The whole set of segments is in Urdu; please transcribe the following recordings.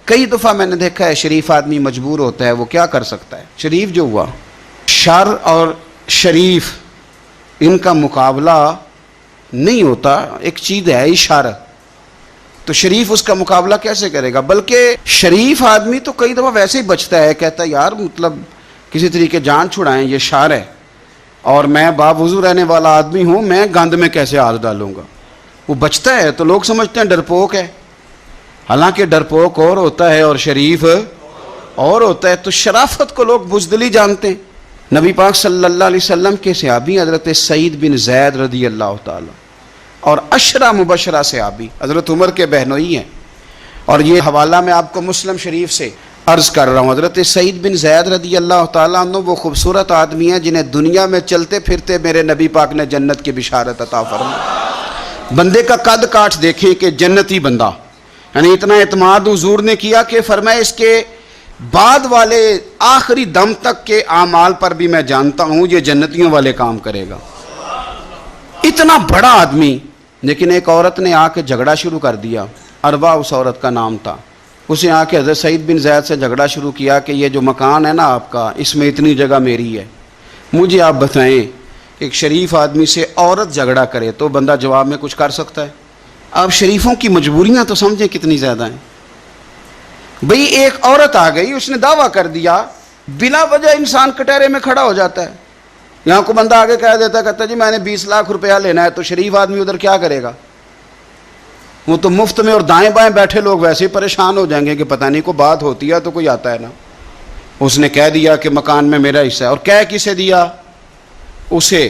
کئی دفعہ میں نے دیکھا ہے شریف آدمی مجبور ہوتا ہے، وہ کیا کر سکتا ہے؟ شریف جو ہوا، شر اور شریف ان کا مقابلہ نہیں ہوتا، ایک چیز ہے ہی شر، تو شریف اس کا مقابلہ کیسے کرے گا؟ بلکہ شریف آدمی تو کئی دفعہ ویسے ہی بچتا ہے، کہتا ہے یار مطلب کسی طریقے جان چھڑائیں، یہ شر ہے اور میں باوضو رہنے والا آدمی ہوں، میں گند میں کیسے ہاتھ ڈالوں گا؟ وہ بچتا ہے تو لوگ سمجھتے ہیں ڈرپوک ہے، حالانکہ ڈرپوک اور ہوتا ہے اور شریف اور ہوتا ہے۔ تو شرافت کو لوگ بزدلی جانتے ہیں۔ نبی پاک صلی اللہ علیہ وسلم کے صحابی حضرت سعید بن زید رضی اللہ تعالی اور عشرہ مبشرہ صحابی حضرت عمر کے بہنوئی ہیں، اور یہ حوالہ میں آپ کو مسلم شریف سے عرض کر رہا ہوں۔ حضرت سعید بن زید رضی اللہ تعالیٰ عنہ وہ خوبصورت آدمی ہیں جنہیں دنیا میں چلتے پھرتے میرے نبی پاک نے جنت کی بشارت عطا فرمائی۔ بندے کا قد کاٹ دیکھیں کہ جنتی بندہ، یعنی اتنا اعتماد حضور نے کیا کہ فرمایا اس کے بعد والے آخری دم تک کے اعمال پر بھی میں جانتا ہوں یہ جنتیوں والے کام کرے گا۔ اتنا بڑا آدمی، لیکن ایک عورت نے آ کے جھگڑا شروع کر دیا، اروا اس عورت کا نام تھا۔ اسے آ کے حضرت سعید بن زید سے جھگڑا شروع کیا کہ یہ جو مکان ہے نا آپ کا، اس میں اتنی جگہ میری ہے، مجھے آپ بتائیں ایک شریف آدمی سے عورت جھگڑا کرے تو بندہ جواب میں کچھ کر سکتا ہے؟ آپ شریفوں کی مجبوریاں تو سمجھیں کتنی زیادہ ہیں۔ بھئی ایک عورت آ گئی، اس نے دعویٰ کر دیا، بلا وجہ انسان کٹہرے میں کھڑا ہو جاتا ہے۔ یہاں کو بندہ آگے کہہ دیتا ہے، کہتا ہے جی میں نے 20 لاکھ روپیہ لینا ہے، تو شریف آدمی ادھر کیا کرے گا؟ وہ تو مفت میں، اور دائیں بائیں بیٹھے لوگ ویسے ہی پریشان ہو جائیں گے کہ پتہ نہیں کوئی بات ہوتی ہے تو کوئی آتا ہے نا۔ اس نے کہہ دیا کہ مکان میں میرا حصہ ہے، اور کہہ کسے دیا؟ اسے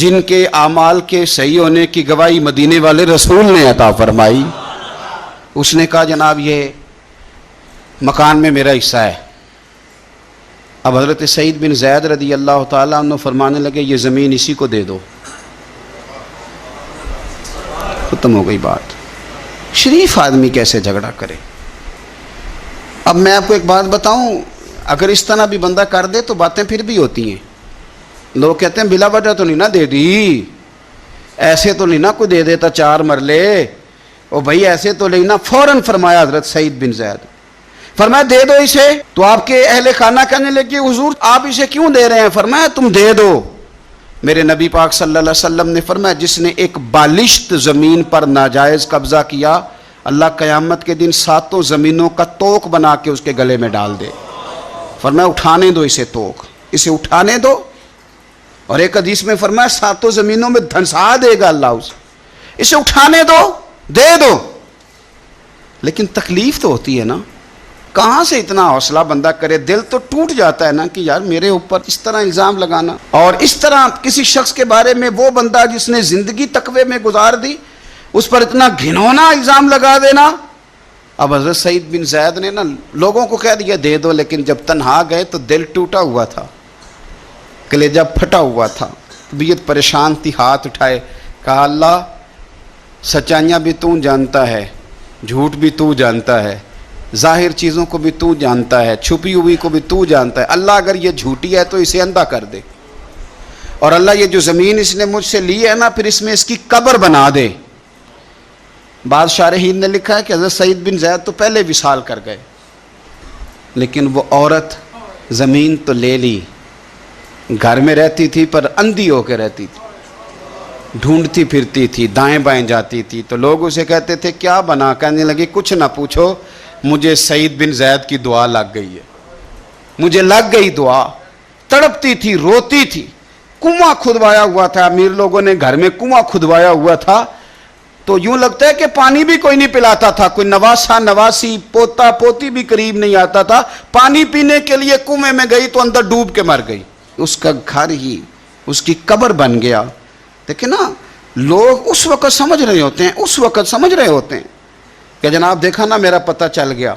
جن کے اعمال کے صحیح ہونے کی گواہی مدینے والے رسول نے عطا فرمائی۔ اس نے کہا جناب یہ مکان میں میرا حصہ ہے۔ اب حضرت سعید بن زید رضی اللہ تعالیٰ عنہ فرمانے لگے یہ زمین اسی کو دے دو، ختم ہو گئی بات۔ شریف آدمی کیسے جھگڑا کرے؟ اب میں آپ کو ایک بات بتاؤں، اگر اس طرح بھی بندہ کر دے تو باتیں پھر بھی ہوتی ہیں۔ لوگ کہتے ہیں بلا وجہ تو نہیں نہ دے دی، ایسے تو نہیں نہ کوئی دے دیتا 4 مرلے، او بھائی ایسے تو نہیں نہ۔ فوراً فرمایا حضرت سعید بن زید، فرمایا دے دو اسے۔ تو آپ کے اہل خانہ کہنے لگے حضور آپ اسے کیوں دے رہے ہیں؟ فرمایا تم دے دو۔ میرے نبی پاک صلی اللہ علیہ وسلم نے فرمایا جس نے ایک بالشت زمین پر ناجائز قبضہ کیا، اللہ قیامت کے دن 7 زمینوں کا توق بنا کے اس کے گلے میں ڈال دے۔ فرمایا اٹھانے دو اسے، توق اسے اٹھانے دو۔ اور ایک حدیث میں فرمایا 7 زمینوں میں دھنسا دے گا اللہ اسے اٹھانے دو، دے دو۔ لیکن تکلیف تو ہوتی ہے نا، کہاں سے اتنا حوصلہ بندہ کرے؟ دل تو ٹوٹ جاتا ہے نا کہ یار میرے اوپر اس طرح الزام لگانا، اور اس طرح کسی شخص کے بارے میں، وہ بندہ جس نے زندگی تقوی میں گزار دی، اس پر اتنا گھنونا الزام لگا دینا۔ اب حضرت سعید بن زید نے نا لوگوں کو کہہ دیا دے دو، لیکن جب تنہا گئے تو دل ٹوٹا ہوا تھا، کلیجہ پھٹا ہوا تھا، طبیعت پریشان تھی، ہاتھ اٹھائے، کہا اللہ سچائیاں بھی تو جانتا ہے، جھوٹ بھی تو جانتا ہے، ظاہر چیزوں کو بھی تو جانتا ہے، چھپی ہوئی کو بھی تو جانتا ہے۔ اللہ اگر یہ جھوٹی ہے تو اسے اندھا کر دے، اور اللہ یہ جو زمین اس نے مجھ سے لی ہے نا پھر اس میں اس کی قبر بنا دے۔ بعض شارحین نے لکھا ہے کہ حضرت سعید بن زید تو پہلے وصال کر گئے، لیکن وہ عورت زمین تو لے لی، گھر میں رہتی تھی پر اندھی ہو کے رہتی تھی، ڈھونڈتی پھرتی تھی، دائیں بائیں جاتی تھی۔ تو لوگ اسے کہتے تھے کیا بنا؟ کہنے لگے کچھ نہ پوچھو، مجھے سعید بن زید کی دعا لگ گئی ہے، مجھے لگ گئی دعا۔ تڑپتی تھی، روتی تھی، کنواں کھدوایا ہوا تھا، امیر لوگوں نے گھر میں کنواں کھدوایا ہوا تھا، تو یوں لگتا ہے کہ پانی بھی کوئی نہیں پلاتا تھا، کوئی نواسا نواسی پوتا پوتی بھی قریب نہیں آتا تھا۔ پانی پینے کے لیے کنویں میں گئی تو اندر ڈوب کے مر گئی، اس کا گھر ہی اس کی قبر بن گیا۔ دیکھیں نا، لوگ اس وقت سمجھ رہے ہوتے ہیں کہ جناب دیکھا نا میرا پتہ چل گیا،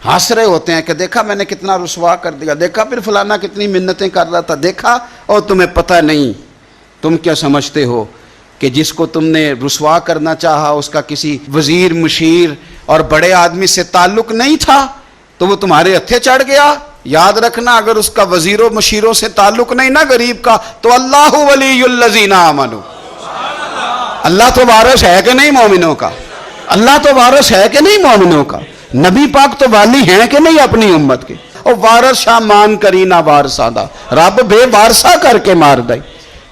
ہنس رہے ہوتے ہیں کہ دیکھا میں نے کتنا رسوا کر دیا، دیکھا پھر فلانا کتنی منتیں کر رہا تھا، دیکھا، اور تمہیں پتہ نہیں۔ تم کیا سمجھتے ہو کہ جس کو تم نے رسوا کرنا چاہا اس کا کسی وزیر مشیر اور بڑے آدمی سے تعلق نہیں تھا تو وہ تمہارے ہتھے چڑھ گیا؟ یاد رکھنا اگر اس کا وزیروں مشیروں سے تعلق نہیں نا غریب کا، تو اللہ ولی الذین آمنوا، اللہ تو وارث ہے کہ نہیں مومنوں کا؟ اللہ تو وارث ہے کہ نہیں مومنوں کا؟ نبی پاک تو والی ہیں کہ نہیں اپنی امت کے؟ اور وارث شاہ مان کری نہ وارثہ دا، رب بے وارثہ کر کے مار دائی۔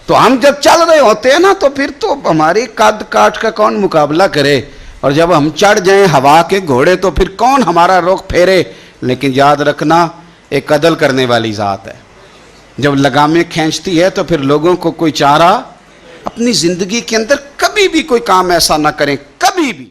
تو ہم جب چل رہے ہوتے ہیں نا تو پھر تو ہماری قد کاٹ کا کون مقابلہ کرے، اور جب ہم چڑھ جائیں ہوا کے گھوڑے تو پھر کون ہمارا رخ پھیرے۔ لیکن یاد رکھنا ایک عدل کرنے والی ذات ہے، جب لگامیں کھینچتی ہے تو پھر لوگوں کو کوئی چارہ، اپنی زندگی کے اندر کبھی بھی کوئی کام ایسا نہ کریں، کبھی بھی۔